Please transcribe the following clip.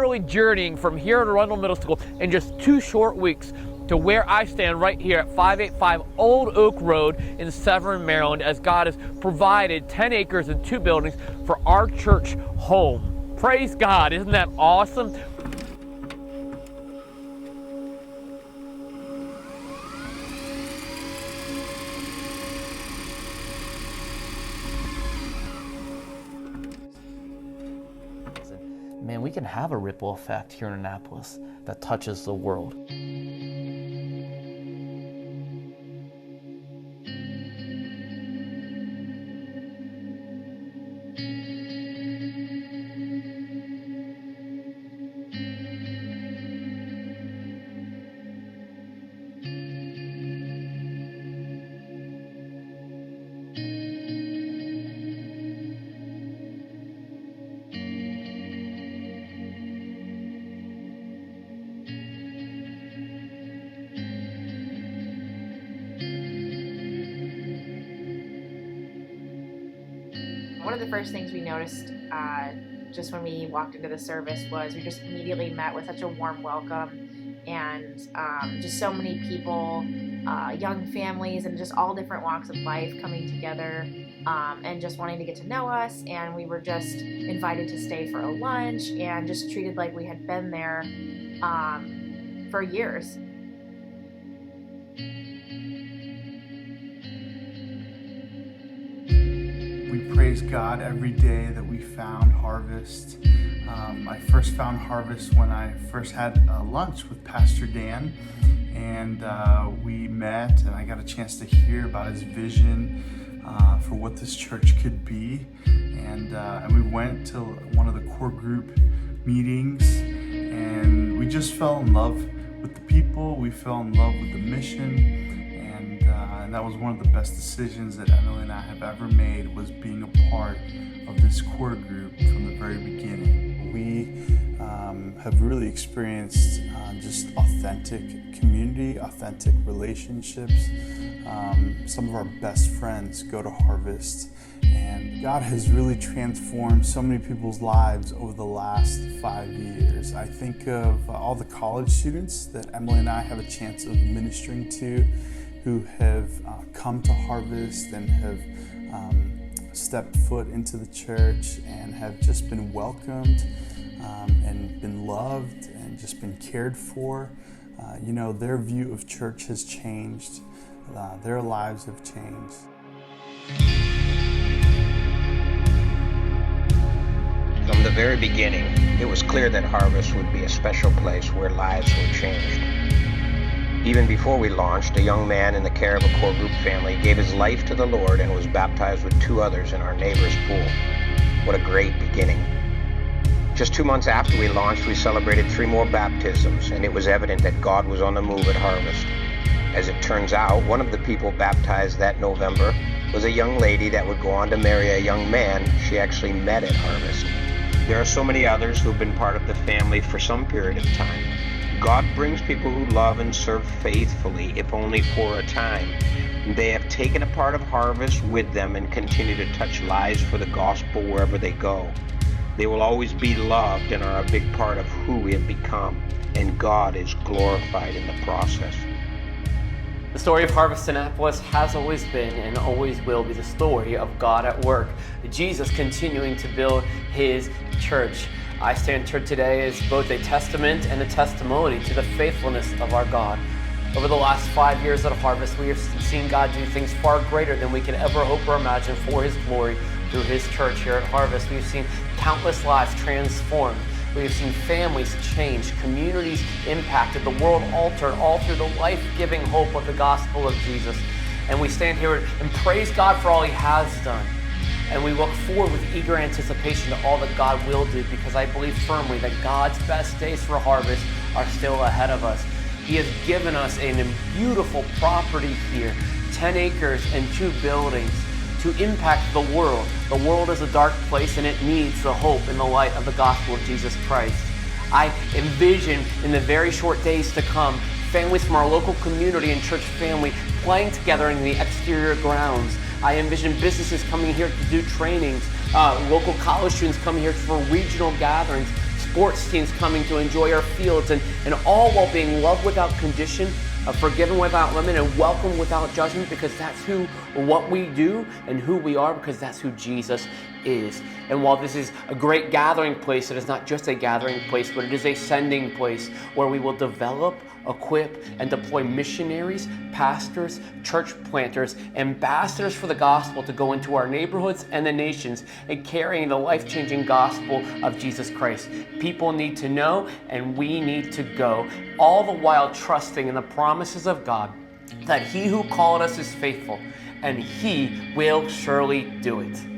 literally journeying from here at Arundel Middle School in just 2 short weeks to where I stand right here at 585 Old Oak Road in Severn, Maryland, as God has provided 10 acres and 2 buildings for our church home. Praise God, isn't that awesome? Man, we can have a ripple effect here in Annapolis that touches the world. One of the first things we noticed just when we walked into the service was we just immediately met with such a warm welcome, and just so many people, young families, and just all different walks of life coming together and just wanting to get to know us. And we were just invited to stay for a lunch and just treated like we had been there for years. We praise God every day that we found Harvest. I first found Harvest when I first had lunch with Pastor Dan, and we met, and I got a chance to hear about his vision for what this church could be. And we went to one of the core group meetings, and we just fell in love with the people. We fell in love with the mission. And that was one of the best decisions that Emily and I have ever made, was being a part of this core group from the very beginning. We have really experienced just authentic community, authentic relationships. Some of our best friends go to Harvest, and God has really transformed so many people's lives over the last 5 years. I think of all the college students that Emily and I have a chance of ministering to, who have come to Harvest and have stepped foot into the church and have just been welcomed and been loved and just been cared for. Their view of church has changed. Their lives have changed. From the very beginning, it was clear that Harvest would be a special place where lives were changed. Even before we launched, a young man in the care of a core group family gave his life to the Lord and was baptized with 2 others in our neighbor's pool. What a great beginning. Just 2 months after we launched, we celebrated 3 more baptisms, and it was evident that God was on the move at Harvest. As it turns out, one of the people baptized that November was a young lady that would go on to marry a young man she actually met at Harvest. There are so many others who have been part of the family for some period of time. God brings people who love and serve faithfully, if only for a time. They have taken a part of Harvest with them and continue to touch lives for the gospel wherever they go. They will always be loved and are a big part of who we have become, and God is glorified in the process. The story of Harvest Annapolis has always been and always will be the story of God at work, Jesus continuing to build His church. I stand here today as both a testament and a testimony to the faithfulness of our God. Over the last 5 years at Harvest, we have seen God do things far greater than we can ever hope or imagine for His glory through His church here at Harvest. We've seen countless lives transformed. We have seen families changed, communities impacted, the world altered, all through the life-giving hope of the gospel of Jesus. And we stand here and praise God for all He has done. And we look forward with eager anticipation to all that God will do, because I believe firmly that God's best days for Harvest are still ahead of us. He has given us a beautiful property here, 10 acres and 2 buildings, to impact the world. The world is a dark place, and it needs the hope and the light of the gospel of Jesus Christ. I envision in the very short days to come, families from our local community and church family playing together in the exterior grounds. I envision businesses coming here to do trainings, local college students coming here for regional gatherings, sports teams coming to enjoy our fields, and all while being loved without condition, forgiven without limit, and welcome without judgment, because that's what we do and who we are, because that's who Jesus is. And while this is a great gathering place, it is not just a gathering place, but it is a sending place where we will develop, equip, and deploy missionaries, pastors, church planters, ambassadors for the gospel to go into our neighborhoods and the nations and carrying the life-changing gospel of Jesus Christ. People need to know, and we need to go, all the while trusting in the promises of God that He who called us is faithful, and He will surely do it.